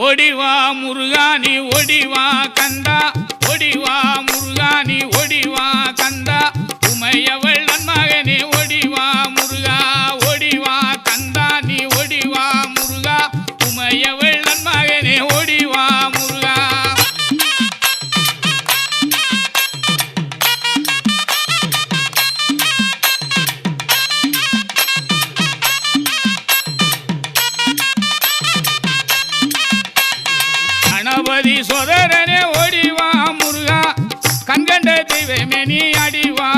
ஓடிவா முருகானி ஓடிவா கந்தா ஓடிவா முருகானி ஓடிவா கந்தா உமையவள் நன்மகனே ஓடிவா முருகா ஓடிவா கந்தா நீ ஓடிவா முருகா உமையவள் நன்மகனே ஓடிவா முருகா கணபதி சோதரனே ஓடிவா முருகா கண்கண்ட தெய்வமே நீ அடிவா